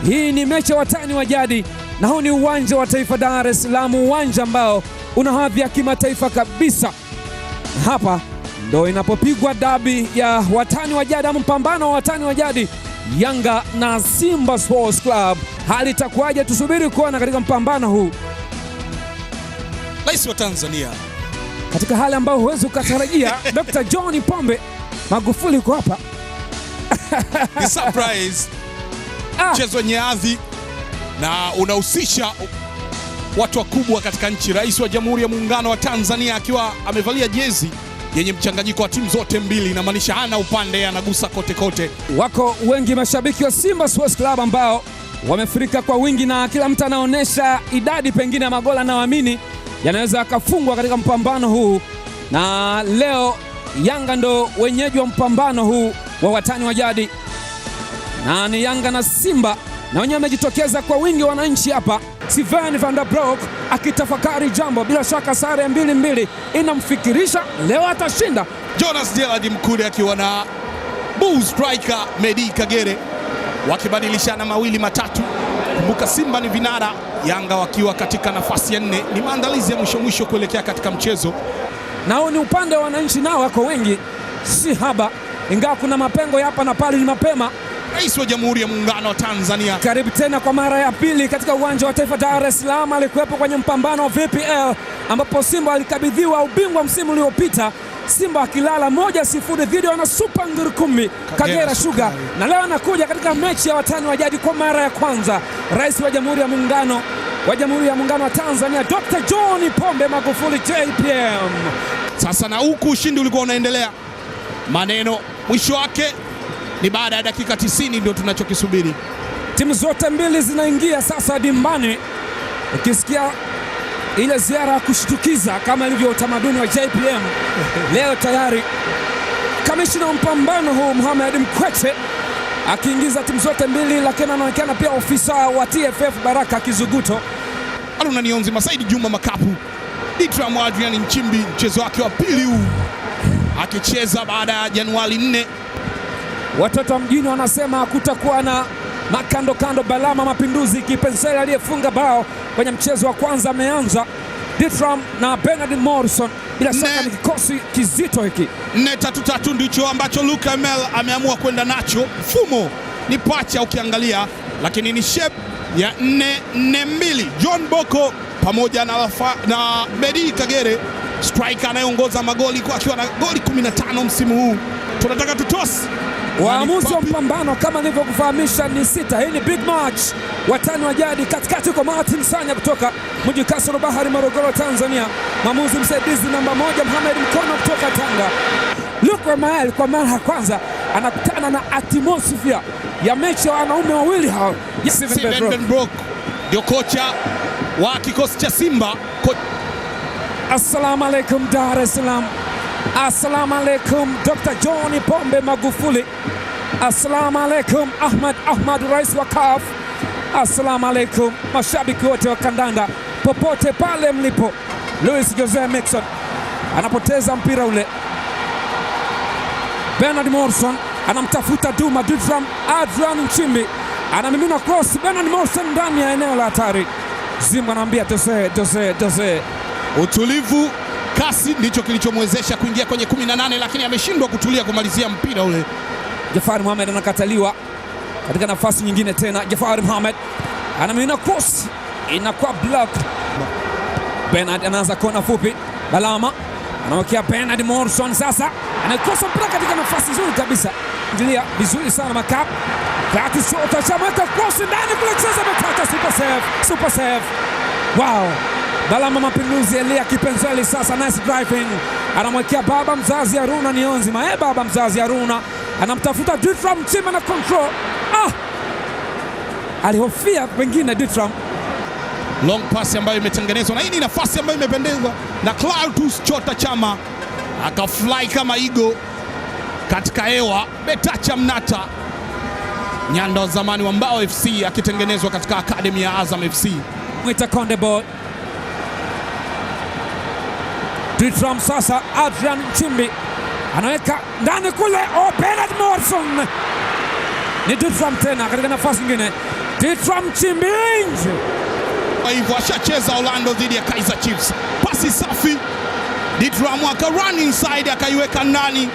Hii ni mechi ya watani wa jadi na huu ni uwanja wa Taifa Dar es Salaam, uwanja ambao una hadhi ya kimataifa kabisa. Hapa ndo inapopigwa dabi ya watani wa jadi, ama mpambano wa watani wa jadi, Yanga na Simba Sports Club. Hali itakuwaje? Tusubiri kuona katika mpambano huu. Rais wa Tanzania katika hali ambayo huwezi ukatarajia Dr. John Pombe Magufuli yuko hapa. Ni surprise. Mchezo wenye hadhi na unahusisha watu wakubwa katika nchi. Rais wa Jamhuri ya Muungano wa Tanzania akiwa amevalia jezi yenye mchanganyiko wa timu zote mbili, inamaanisha hana upande, anagusa kote kote. Wako wengi mashabiki wa Simba Sports Club ambao wamefurika kwa wingi, na kila mtu anaonesha idadi pengine ya magoli anaoamini yanaweza akafungwa katika mpambano huu. Na leo Yanga ndo wenyeji wa mpambano huu wa watani wa jadi, na ni Yanga na Simba, na wenyewe wamejitokeza kwa wingi wananchi hapa. Sven van der Broek akitafakari jambo, bila shaka sare ya 2-2 inamfikirisha leo atashinda. Jonas Gerald Mkude akiwa na bull striker Medi Kagere wakibadilishana mawili matatu. Kumbuka Simba ni vinara, Yanga wakiwa katika nafasi ya 4. Ni maandalizi ya mwisho kuelekea katika mchezo. Nao ni upande wa wananchi, nao wako wengi si haba, ingawa kuna mapengo hapa na pale. Ni mapema. Rais wa Jamhuri ya Muungano wa Tanzania karibu tena kwa mara ya pili katika uwanja wa Taifa Dar es Salaam. Alikuwepo kwenye mpambano wa VPL ambapo Simba alikabidhiwa ubingwa msimu uliopita, Simba akilala 1-0 dhidi ya wana Super Ngurukumi Kagera Sugar, na leo anakuja katika mechi ya watani wa jadi kwa mara ya kwanza. Rais wa Jamhuri ya Muungano wa Tanzania Dr. John Pombe Magufuli JPM. Sasa na huku ushindi ulikuwa unaendelea, maneno mwisho wake ni baada ya dakika 90 ndio tunachokisubiri. Timu zote mbili zinaingia sasa dimbani, ukisikia ile ziara ya kushtukiza kama ilivyo utamaduni wa JPM. Leo tayari kamishna wa mpambano huu Mohamed Mkwete akiingiza timu zote mbili, lakini anaonekana pia ofisa wa TFF Baraka Kizuguto, Aruna Nionzi, Masaidi Juma Makapu, Ditram Adrian Nchimbi, mchezo wake wa pili huu akicheza baada ya Januari 4. Watoto wa mjini wanasema kutakuwa na makando kando. Balama Mapinduzi Kipenseli aliyefunga bao kwenye mchezo wa kwanza ameanza. Ditram na Bernard Morrison, bila shaka ni kikosi kizito hiki. 4-3-3 ndicho ambacho Luka Emel ameamua kwenda nacho. Mfumo ni pacha ukiangalia, lakini ni shape ya 4-4-2. John Boko pamoja na Medi Kagere, striker anayeongoza magoli kwa akiwa na goli 15 msimu huu. Tunataka tutosi. Waamuzi wa mpambano kama nilivyokufahamisha ni 6. Hii ni big match, watani wa jadi. Katikati kwa Martin Sanya kutoka Mji Kasoro Bahari Morogoro Tanzania. Mwamuzi msaidizi namba 1 Mohamed Mkono kutoka Tanga. Luke Ramael kwa mara ya kwanza anakutana na atmosphere ya mechi ya wanaume wawili hao. Sven van Broek ndio kocha wa kikosi cha Simba. Assalamu alaikum Dar es Salaam. Assalamu alaikum Dr. John Pombe Magufuli. Assalamu alaikum Ahmad Rais wa CAF. Assalamu alaikum mashabiki wote wa kandanda popote pale mlipo. Luis Jose Mixon anapoteza mpira ule. Bernard Morrison anamtafuta Duma Ditram. Adrian Nchimbi anamimina cross. Bernard Morrison ndani ya eneo la hatari. Zimba anaambia Jose. Utulivu, kasi ndicho kilichomwezesha kuingia kwenye 18, lakini ameshindwa kutulia kumalizia mpira ule. Jafari Mohamed anakataliwa katika nafasi nyingine tena. Jafari Mohamed anamimina cross, inakuwa block. Bernard anaanza kona fupi. Balama anawekea Bernard Morrison, sasa anakosa mpira katika nafasi nzuri kabisa. Ingilia vizuri sana Makap. Kati shota chameka cross ndani kule, cheza Makata, super save. Wow. Balama Mapinduzi Elia Kipenseli sasa, nice driving. Anamwekea baba mzazi Aruna Nionzi. Baba mzazi Aruna anamtafuta Ditram Chima na control. Alihofia pengine Ditram. Long pass ambayo imetengenezwa, na hii ni nafasi ambayo imependezwa na Clatous Chota Chama, akafly kama igo katika hewa. Betacha Mnata, nyanda wa zamani wa Mbao FC, akitengenezwa katika akademi ya Azam FC. Mwita Konde Boy. Ditram sasa, Adrian Nchimbi anaweka ndani kule. Bernard Morrison, ni Ditram tena katika nafasi nyingine. Ditram Nchimbi nje. Kwa hivyo ashacheza Orlando dhidi ya Kaizer Chiefs. Pasi safi, Ditram aka run inside akaiweka ndani.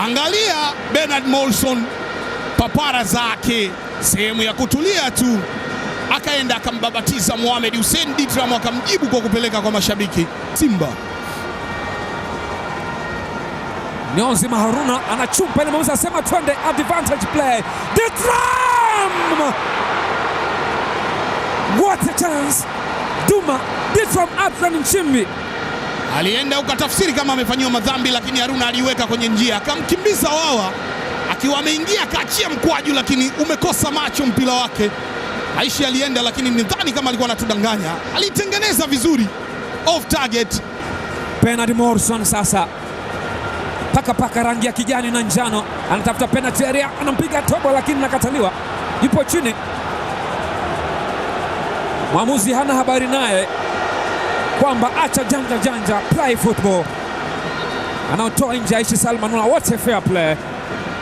Angalia Bernard Morrison, papara zake, sehemu ya kutulia tu, akaenda akambabatiza Mohamed Hussein. Ditram akamjibu kwa kupeleka kwa mashabiki Simba. Nionzi Haruna anachumpa ile mauza, asema twende advantage play. Ditram! What a chance! Duma, Ditram Atlan Nchimbi. Alienda ukatafsiri kama amefanyiwa madhambi, lakini Haruna aliweka kwenye njia, akamkimbiza Wawa akiwa ameingia, akaachia mkwaju, lakini umekosa macho mpira wake. Aishi alienda, lakini nidhani kama alikuwa anatudanganya. Alitengeneza vizuri off target. Bernard Morrison sasa paka rangi ya kijani na njano, anatafuta penalty area, anampiga tobo lakini nakataliwa. Yupo chini, mwamuzi hana habari naye kwamba acha janja play football. Anaotoa nje Aishi Salmanula, what a fair play.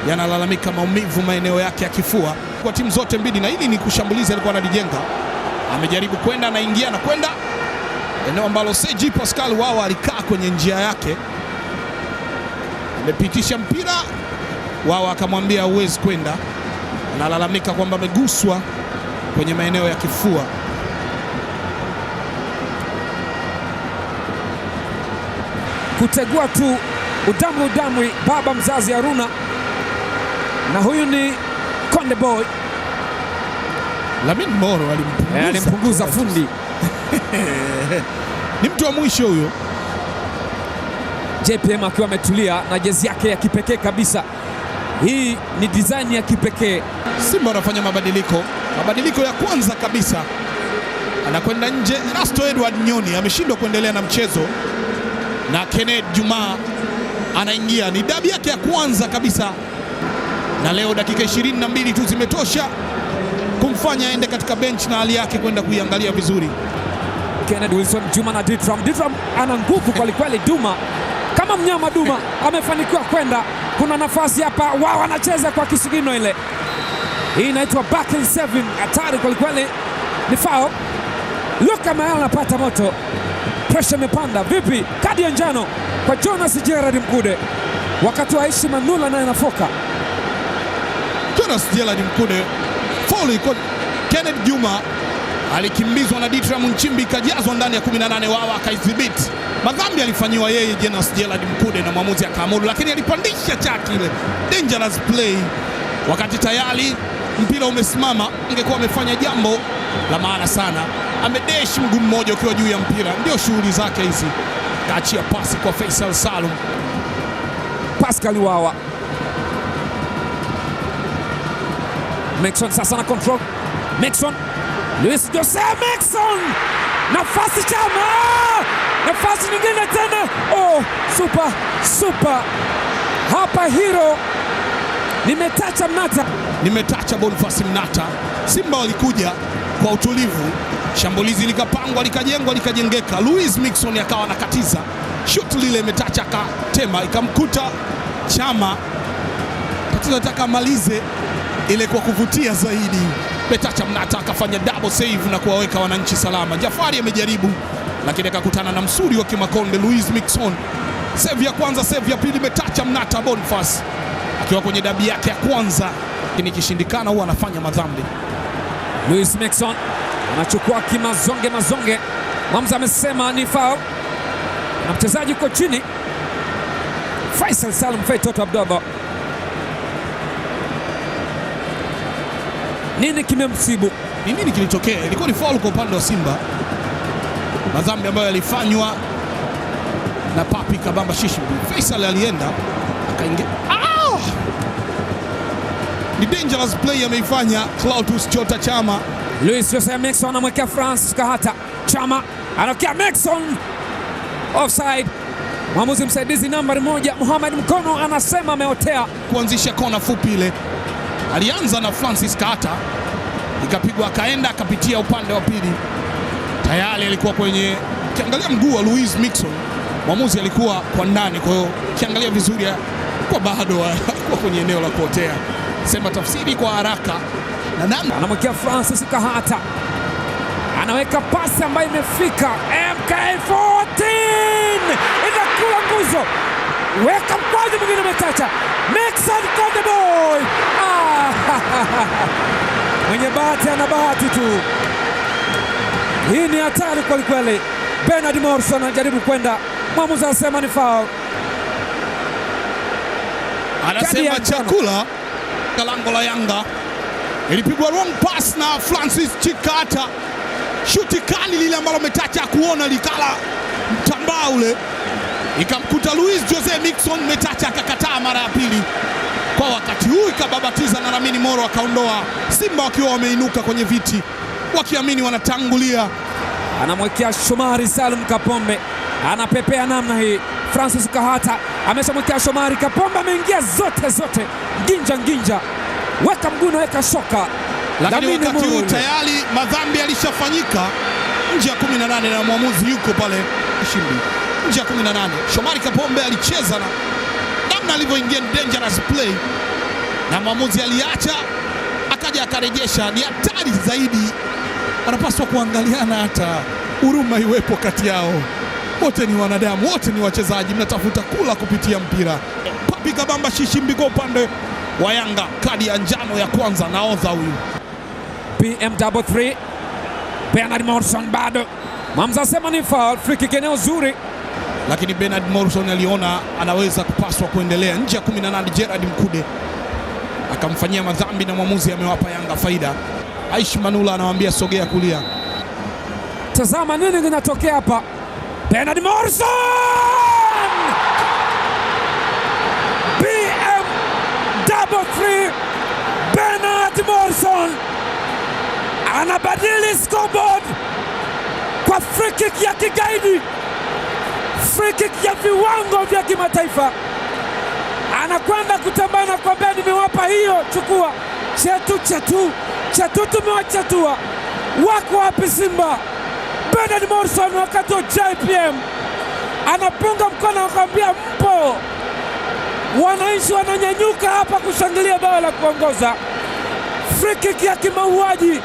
Yanalalamika maumivu maeneo yake ya kifua kwa timu zote mbili, na hili ni kushambulizi alikuwa analijenga. Amejaribu kwenda, anaingia na kwenda eneo ambalo Seji Pascal Wawa alikaa kwenye njia yake, amepitisha mpira, Wawa akamwambia huwezi kwenda. Analalamika kwamba ameguswa kwenye maeneo ya kifua. Kutegua tu udamwi baba mzazi Haruna, na huyu ni Konde Boy. Lamin Moro alimpunguza fundi. Ni mtu wa mwisho huyo. JPM akiwa ametulia na jezi yake ya kipekee kabisa. Hii ni design ya kipekee. Simba wanafanya mabadiliko ya kwanza kabisa, anakwenda nje. Erasto Edward Nyoni ameshindwa kuendelea na mchezo, na Kenneth Juma anaingia. Ni dabi yake ya kwanza kabisa, na leo dakika 22 tu zimetosha kumfanya aende katika bench na hali yake kwenda kuiangalia vizuri. Kenneth Wilson Juma na Ditram ana nguvu kwelikweli. Duma kama mnyama, Duma amefanikiwa kwenda. Kuna nafasi hapa, wao anacheza kwa kisigino ile. Hii inaitwa back in 7, hatari kwelikweli, ni foul. Luka Mayala anapata moto, pressure imepanda. Vipi kadi ya njano kwa Jonas Gerard Mkude, wakati wa Aishi Manula naye anafoka. Jonas Gerard Mkude foul iko. Kenneth Juma alikimbizwa na Ditram Nchimbi, kajazwa ndani ya 18, Wawa akaidhibiti. Madhambi alifanyiwa yeye Jonas Gerard Mkude na mwamuzi akaamuru, lakini alipandisha chaki ile dangerous play wakati tayari mpira umesimama. Ingekuwa amefanya jambo la maana sana, amedeshi mguu mmoja ukiwa juu ya mpira, ndio shughuli zake hizi. Kaachia pasi kwa Faisal Salum. Pascal Wawa, Maxon sasa na control. Maxon, Luis Jose Maxon, nafasi Chama, nafasi nyingine tena. Oh, super hapa hero. Nimetacha Boniface Mnata. Simba walikuja kwa utulivu, shambulizi likapangwa, likajengwa, likajengeka. Luis Mixon akawa anakatiza shoot lile, imetacha akatema, ikamkuta Chama. Tatizo nataka amalize ile kwa kuvutia zaidi. Metacha Mnata akafanya double save na kuwaweka wananchi salama. Jafari amejaribu, lakini akakutana na msuri wa Kimakonde. Luis Mixon, save ya kwanza, save ya pili. Metacha Mnata Boniface akiwa kwenye dabi yake ya kwanza, lakini ikishindikana huwa anafanya madhambi. Luis Mixon anachukua kimazonge. Mamza amesema ni foul, na mchezaji uko chini. Faisal Salum Feitoto Abdallah, nini kimemsibu? Ni nini kilitokea? Ilikuwa ni foul kwa upande wa Simba, madhambi ambayo yalifanywa na Papi Kabamba Shishimbi. Faisal alienda akaingia. Ni dangerous play ameifanya Clatous Chota Chama. Luis Jose Maxon anamwekea Francis Kahata. Chama anakea Maxon, offside. Mwamuzi msaidizi nambari 1 Mohamed Mkono anasema ameotea. Kuanzisha kona fupi ile, alianza na Francis Kahata, ikapigwa akaenda akapitia upande wa pili. Tayari alikuwa kwenye, kiangalia mguu wa Luis Mixon, mwamuzi alikuwa kwa ndani, kwa hiyo kiangalia vizuri kwa bado alikuwa kwenye eneo la kuotea. Sema tafsiri kwa haraka, na anamwekea Francis Kahata, anaweka pasi ambayo imefika MK14 inakula nguzo, weka mkwaju mwingine umetacha Mixon Konde Boy. Mwenye bahati ana bahati tu. Hii ni hatari kweli kweli. Bernard Morrison anajaribu kwenda, mwamuzi anasema ni foul. Anasema chakula kalango la Yanga. Ilipigwa wrong pass na Francis Chikata. Shuti kali lile ambalo Metacha kuona likala mtambaa ule, ikamkuta Luis Jose Mixon. Metacha akakataa mara ya pili. Kwa wakati huu ikababatiza na Lamine Moro akaondoa. Simba wakiwa wameinuka kwenye viti wakiamini wanatangulia. Anamwekea Shomari Salum Kapombe, anapepea namna hii. Francis Kahata ameshamwekea Shomari Kapombe, ameingia zote nginja, weka mguno, weka shoka. Lakini wakati huu tayari madhambi alishafanyika nje ya 18 na mwamuzi yuko pale Shimbi nje ya 18. Shomari Kapombe alicheza na namna alivyoingia dangerous play na mwamuzi aliacha, akaja akarejesha. Ni hatari zaidi, wanapaswa kuangaliana, hata huruma iwepo kati yao. Wote ni wanadamu, wote ni wachezaji, mnatafuta kula kupitia mpira. Papi Kabamba Shishimbi kwa upande wa Yanga, kadi ya njano ya kwanza, nahodha huyu. PM3 Bernard Morrison bado. Mamza sema ni foul, free kick eneo zuri. Lakini Bernard Morrison aliona anaweza kupaswa kuendelea nje ya 18. Gerard Mkude akamfanyia madhambi na mwamuzi amewapa Yanga faida. Aishi Manula anawaambia sogea kulia. Tazama nini kinatokea hapa. Bernard Morrison! PM3 Bernard Morrison anabadili scoreboard kwa free kick ya kigaidi, free kick ya viwango vya kimataifa. Anakwenda kutambana kwa Ben, nimewapa hiyo, chukua chetu tumewachatua. Wako wapi Simba? Bernard Morrison wakati wa JPM anapunga mkono akamwambia mpo. Wananchi wananyanyuka hapa kushangilia bao la kuongoza. Free kick ya kimauaji.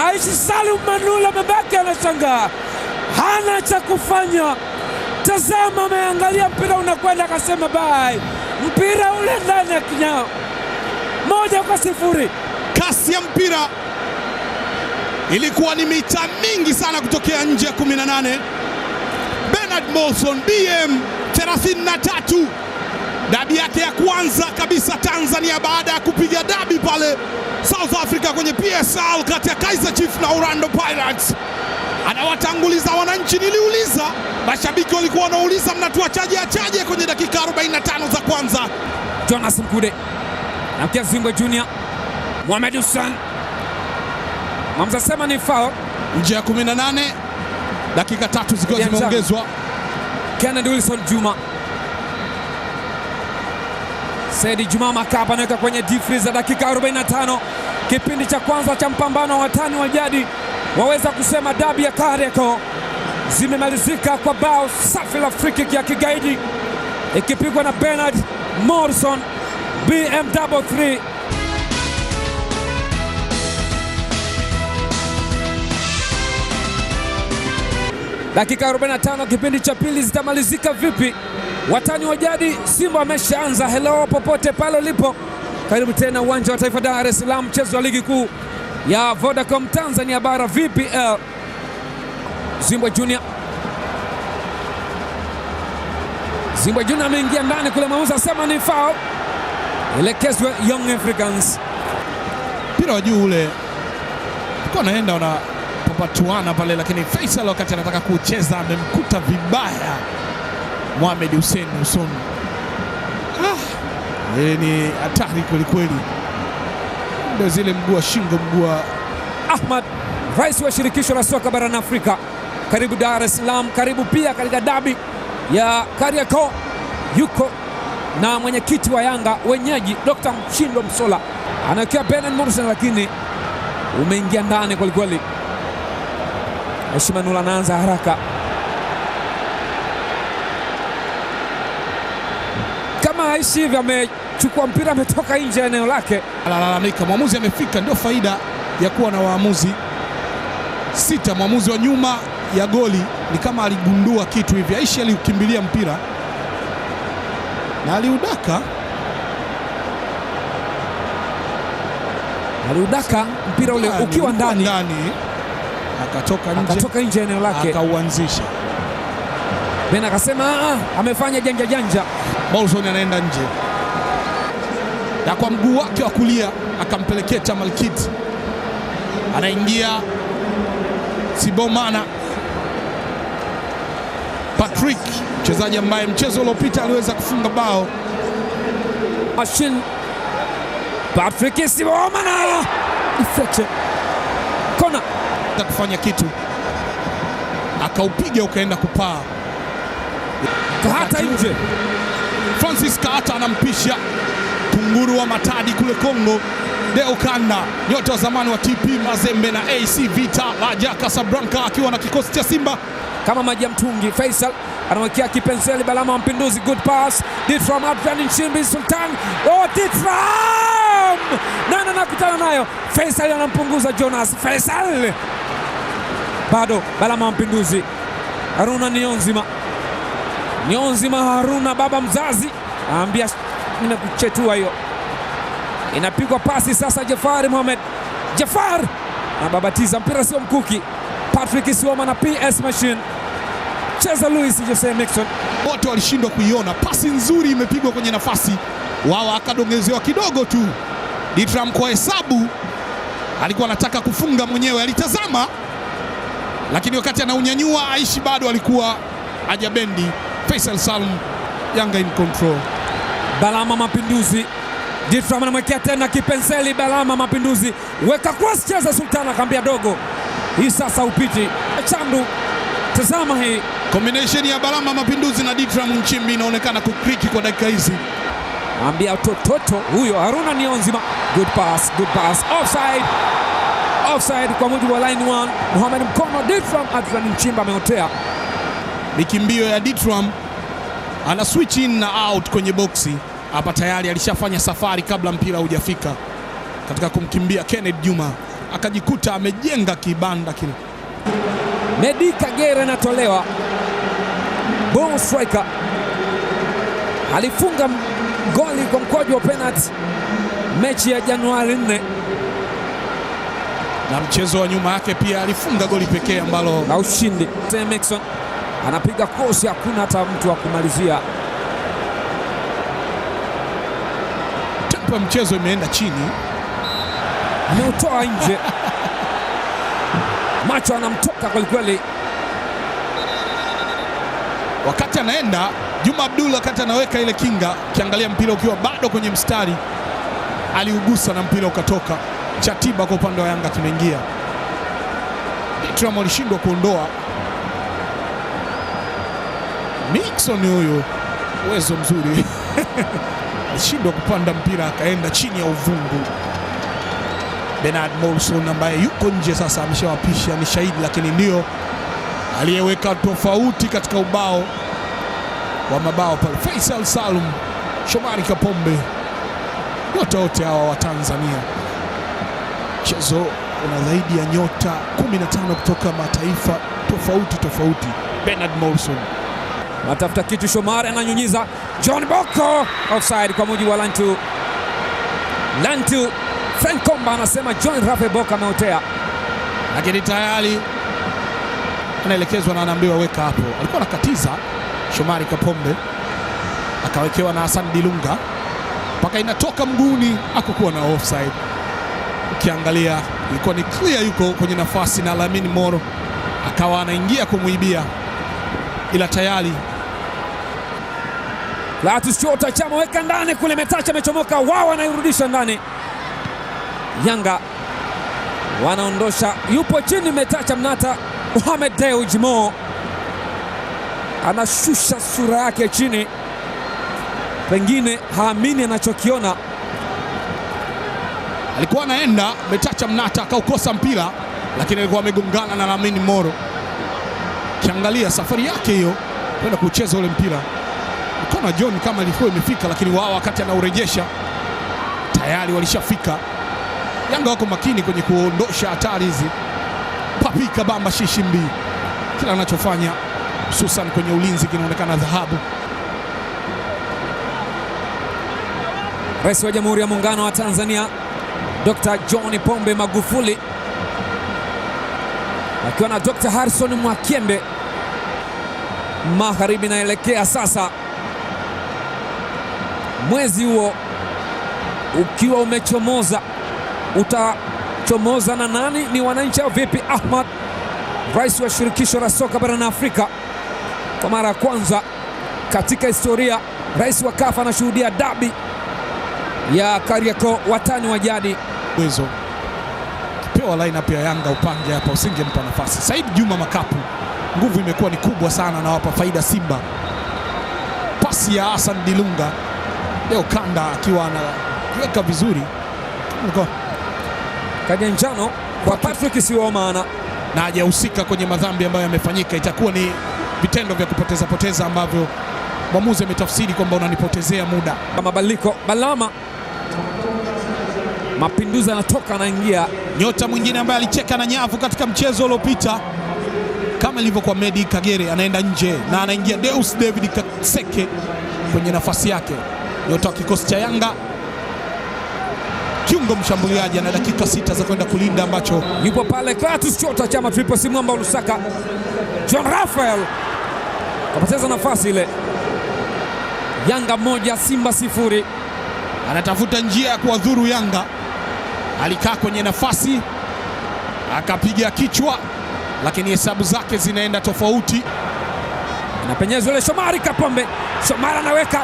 Aishi Salum Manula mabaki anashangaa, hana cha kufanya. Tazama, ameangalia mpira unakwenda, akasema bye. Mpira ule ndani ya kinyao. 1-0. Kasi ya mpira ilikuwa ni mita mingi sana kutokea nje ya 18. Bernard Morrison BM 33, dabi yake ya kwanza kabisa Tanzania baada ya kupiga dabi pale South Africa kwenye PSL kati ya Kaizer Chiefs na Orlando Pirates. Anawatanguliza wananchi. Niliuliza, mashabiki walikuwa wanauliza mnatuachaje achaje kwenye dakika 45 za kwanza. Jonas Mkude na Kia Zimbwe Junior, Mohamed Hussein. Mamza sema ni foul nje ya 18, dakika 3 zikiwa zimeongezwa. Kennedy Wilson Juma, Saidi Juma Makapa anaweka kwenye defreeze dakika 45. Kipindi cha kwanza cha mpambano wa watani wa jadi, waweza kusema dabi ya Kariakoo zimemalizika kwa bao safi la free kick ya kigaidi ikipigwa na Bernard Morrison BM3. Dakika 45 kipindi cha pili zitamalizika vipi? Watani wa jadi Simba wameshaanza. Hello popote pale ulipo, karibu tena uwanja wa Taifa Dar es Salaam, mchezo wa ligi kuu ya Vodacom Tanzania Bara VPL. Zimbwe Junior ameingia ndani kule, mwamuzi asema ni foul, elekezwe Young Africans. Mpira wa juu ule kwa naenda wanapapatuana pale, lakini Faisal wakati anataka kucheza amemkuta vibaya Mohamed Hussein usoni. Ni hatari kweli kweli, ndio zile mguu wa shingo, mguu wa Ahmad, rais wa shirikisho la soka barani Afrika. Karibu Dar es Salaam, karibu pia katika dabi ya Kariakoo. Yuko na mwenyekiti wa Yanga wenyeji Dr. Mshindo Msola, anakiwa Bernard Morrison, lakini umeingia ndani kweli kweli. Heshima Nula anaanza haraka kama Aishi hivi, chukua mpira, ametoka nje ya eneo lake. Analalamika mwamuzi amefika. Ndio faida ya kuwa na waamuzi sita. Mwamuzi wa nyuma ya goli ni kama aligundua kitu hivi. Aishi aliukimbilia mpira na aliudaka mpira ule ukiwa ndani, akatoka nje eneo lake, akauanzisha. Ben akasema amefanya janja. Bolson anaenda nje na kwa mguu wake wa kulia akampelekea Tamal Kid. Anaingia Sibomana Patrick, mchezaji ambaye mchezo uliopita aliweza kufunga bao. Machine Patrick Sibomana effect kona kufanya kitu, akaupiga ukaenda kupaa Kahata nje. Francis Kahata anampisha kunguru wa Matadi kule Kongo, Deo Kanda, nyota wa zamani wa TP Mazembe na AC Vita Raja Casablanca, akiwa na kikosi cha Simba kama maji ya mtungi. Faisal anamwekea Kipenseli, Balama wa Mapinduzi, good pass. Ditram Adrian Nchimbi Sultan, Ditram nana nakutana nayo. Faisal anampunguza Jonas. Faisal bado, Balama wa Mapinduzi, Haruna Nionzima Haruna baba mzazi aambia nimekuchetua hiyo. Inapigwa pasi sasa, Jafari Mohamed. Jafar anababatiza mpira, sio mkuki. Patrick Sioma na PS Machine, cheza Luis Jose Nixon, wote walishindwa kuiona. Pasi nzuri imepigwa kwenye nafasi, wao akadongezewa kidogo tu. Ditram kwa hesabu alikuwa anataka kufunga mwenyewe, alitazama, lakini wakati anaunyanyua Aishi bado alikuwa hajabendi. Faisal Salum, Yanga in control. Balama Mapinduzi, Ditram anamwekea tena Kipenseli. Balama Mapinduzi, weka cross, cheza Sultana, akaambia dogo, hii sasa upiti. Chandu, tazama hii combination ya Balama Mapinduzi na Ditram Nchimbi inaonekana kukriki kwa dakika hizi. Ambia toto huyo Haruna Nionzima, good pass. Offside kwa mujibu wa line 1. Mohamed Mkono, Ditram Adrian Nchimba ameotea. Mikimbio ya Ditram, ana switch in na out kwenye boksi. Hapa tayari alishafanya safari kabla mpira hujafika katika kumkimbia Kenneth Juma, akajikuta amejenga kibanda kile. Medi Kagere anatolewa, ball striker, alifunga goli kwa mkwaju wa penalty mechi ya Januari 4, na mchezo wa nyuma yake pia alifunga goli pekee ambalo la ushindi. Nixon anapiga cross, hakuna hata mtu wa kumalizia. Tempo ya mchezo imeenda chini, ameutoa nje. Macho anamtoka kwelikweli wakati anaenda Juma Abdul, wakati anaweka ile kinga. Ukiangalia mpira ukiwa bado kwenye mstari, aliugusa na mpira ukatoka. Chatiba kwa upande wa Yanga tunaingia. Ditram alishindwa kuondoa. Nixon huyo uwezo mzuri alishindwa kupanda mpira, akaenda chini ya uvungu. Bernard Molson ambaye yuko nje sasa, ameshawapisha, ni shahidi, lakini ndio aliyeweka tofauti katika ubao wa mabao pale. Faisal Salum, Shomari Kapombe, wote hawa wa Tanzania. Mchezo una zaidi ya nyota 15 kutoka mataifa tofauti. Bernard Molson matafuta kitu, Shomari ananyunyiza, John Boko offside kwa mujibu wa Lantu. Frank Komba anasema John Rafael Boko ameotea, lakini tayari anaelekezwa na anaambiwa weka hapo. Alikuwa anakatiza Shomari Kapombe, akawekewa na Hassan Dilunga mpaka inatoka mguuni, hakukuwa na offside. Ukiangalia ilikuwa ni clear, yuko kwenye nafasi na Lamine Moro akawa anaingia kumuibia, ila tayari Latus Chota Chama weka ndani kule, Metacha amechomoka, wao anairudisha ndani. Yanga wanaondosha, yupo chini Metacha Mnata. Mohamed Dewji Mo anashusha sura yake chini, pengine haamini anachokiona. Alikuwa anaenda Metacha Mnata akaukosa mpira, lakini alikuwa amegongana na Lamine Moro. Kiangalia safari yake hiyo kwenda kucheza ule mpira, mkono wa John kama ilikuwa imefika, lakini wao wakati anaurejesha tayari walishafika. Yanga wako makini kwenye kuondosha hatari hizi. Papi Kabamba Shishimbi, kila anachofanya hususan kwenye ulinzi kinaonekana dhahabu. Rais wa Jamhuri ya Muungano wa Tanzania Dr. John Pombe Magufuli akiwa na Dr. Harrison Mwakyembe. Magharibi naelekea sasa, mwezi huo ukiwa umechomoza. Utachomoza na nani? Ni wananchi au vipi? Ahmad, rais wa shirikisho la soka barani Afrika, kwa mara ya kwanza katika historia rais wa CAF anashuhudia dabi ya Kariakoo, watani wa jadi. Uwezo kipewa lineup ya Yanga upange hapa, usingempa nafasi. Said Juma Makapu, nguvu imekuwa ni kubwa sana na wapa faida Simba. Pasi ya Hassan Dilunga, leo Kanda akiwa anaweka vizuri. Kadi njano kwa Patrick Siwomana na hajahusika kwenye madhambi ambayo yamefanyika. Itakuwa ni vitendo vya kupoteza ambavyo mwamuzi ametafsiri kwamba unanipotezea muda. Mabadiliko, Balama Mapinduzi anatoka, anaingia nyota mwingine ambaye alicheka na nyavu katika mchezo uliopita kama ilivyokuwa Medi Kagere, anaenda nje na anaingia Deus David Kaseke kwenye nafasi yake. Nyota wa kikosi cha Yanga, kiungo mshambuliaji, ana dakika 6 za kwenda kulinda, ambacho yupo pale Clatous Chota Chama Triple C Mwamba Lusaka. John Raphael kapoteza nafasi ile. Yanga 1 Simba 0. Anatafuta njia ya kuwadhuru Yanga. Alikaa kwenye nafasi akapiga kichwa, lakini hesabu zake zinaenda tofauti. Inapenyezwa ile Shomari Kapombe. Shomari anaweka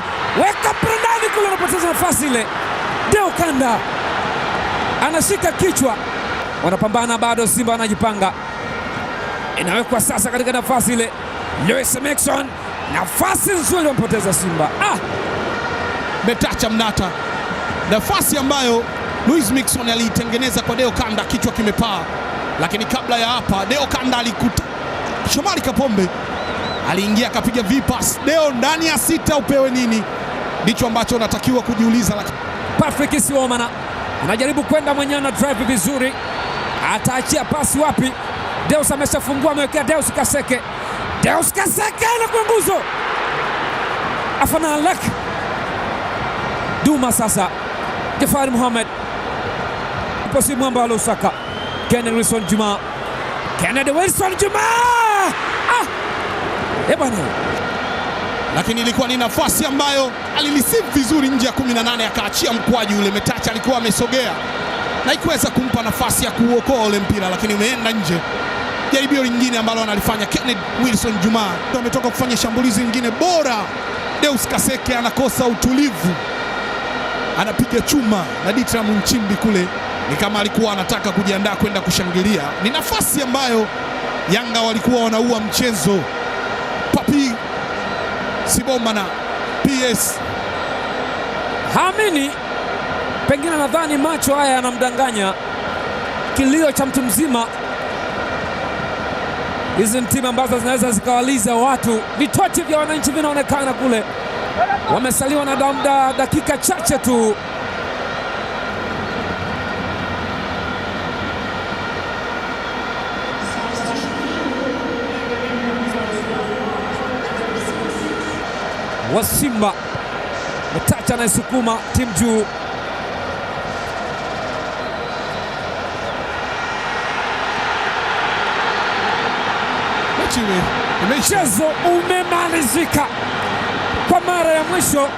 prendani kule, anapoteza nafasi ile. Deo Kanda anashika kichwa, wanapambana bado. Simba wanajipanga, inawekwa sasa katika nafasi ile. Lewis Maxson, nafasi nzuri, wampoteza Simba. Metacha Mnata, nafasi ambayo Louis Mixon aliitengeneza kwa Deo Kanda, kichwa kimepaa, lakini kabla ya hapa Deo Kanda alikuta Shomari Kapombe aliingia akapiga vipas. Deo ndani ya 6 upewe nini? Ndicho ambacho unatakiwa kujiuliza. Patrick Siwomana anajaribu kwenda mwenyewe na drive vizuri, ataachia pasi wapi? Deus ameshafungua, amewekea Deus Kaseke. Deus Kaseke na kwa nguzo. Afana Lek Duma sasa. Jafari Mohamed, Posi Mwamba Lusaka. Kennedy Wilson Juma. Ebana, lakini ilikuwa ni nafasi ambayo alireceive vizuri nje ya 18, akaachia mkwaju ule. Metacha alikuwa amesogea na ikuweza kumpa nafasi ya kuuokoa ule mpira, lakini umeenda nje. Jaribio lingine ambalo analifanya Kennedy Wilson Juma, ametoka kufanya shambulizi lingine bora. Deus Kaseke anakosa utulivu, anapiga chuma na Ditra Munchimbi kule, ni kama alikuwa anataka kujiandaa kwenda kushangilia. Ni nafasi ambayo Yanga walikuwa wanaua mchezo. Papi Sibomana PS Hamini, pengine nadhani macho haya yanamdanganya. Kilio cha mtu mzima. Hizi ni timu ambazo zinaweza zikawaliza watu. Vitochi vya wananchi vinaonekana kule. Wamesaliwa na dakika chache tu. wa Simba. Metacha anaisukuma timu juu. Mchezo umemalizika kwa mara ya mwisho.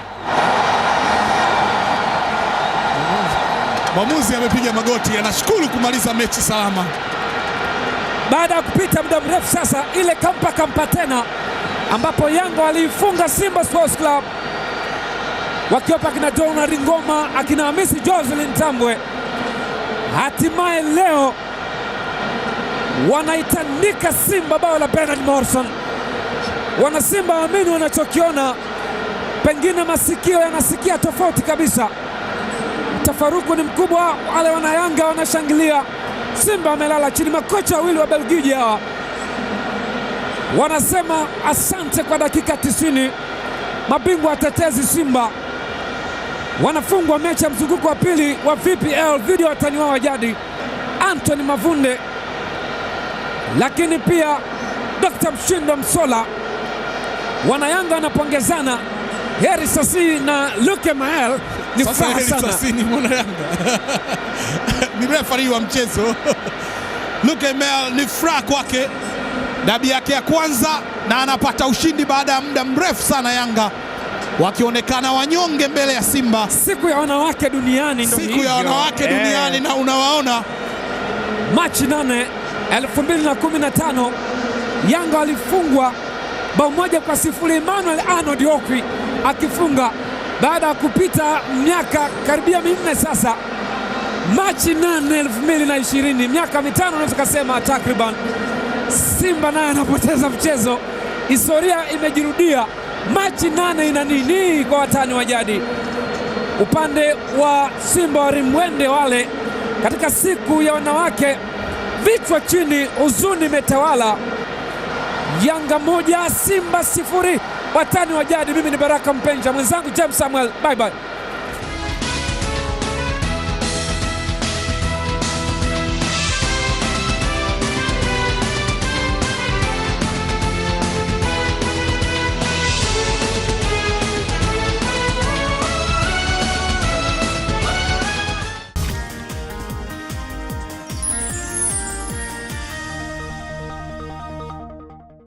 Mwamuzi amepiga magoti, anashukuru kumaliza mechi salama. Baada ya kupita muda mrefu sasa, ile kampa tena ambapo Yanga waliifunga Simba Sports Club wakiwa akina Donald Ngoma, akina Hamisi Jocelyn Tambwe, hatimaye leo wanaitandika Simba bao la Bernard Morrison. Wana Simba waamini wanachokiona, pengine masikio yanasikia tofauti kabisa. Tafaruku ni mkubwa, wale wana Yanga wanashangilia, Simba wamelala chini. Makocha wawili wa Belgiji hawa wanasema asante kwa dakika 90. mabingwa watetezi Simba wanafungwa mechi ya mzunguko wa pili wa VPL dhidi ya watani wao wa jadi Anthony Mavunde, lakini pia Dr. Mshindo Msola. Wanayanga wanapongezana, Heri Sasi na Luke Mael. Ni furaha sana. Sasi ni mwana Yanga ni refari wa mchezo Luke Mael ni furaha kwake, dabi yake ya kwanza na anapata ushindi baada ya muda mrefu sana, Yanga wakionekana wanyonge mbele ya Simba. Siku ya wanawake duniani ndio siku ya wanawake duniani, na unawaona Machi 8, 2015 Yanga walifungwa bao 1-0. Emmanuel Arnold Okwi akifunga baada ya kupita miaka karibia 4 sasa. Machi 8, 2020, miaka 5 unaweza kusema takriban. Simba naye anapoteza mchezo, historia imejirudia. Machi 8 ina nini kwa watani wa jadi? Upande wa Simba warimwende wale katika siku ya wanawake, vichwa chini, huzuni imetawala. Yanga 1 Simba 0, watani wa jadi. Mimi ni Baraka Mpenja, mwenzangu James Samuel. Bye bye.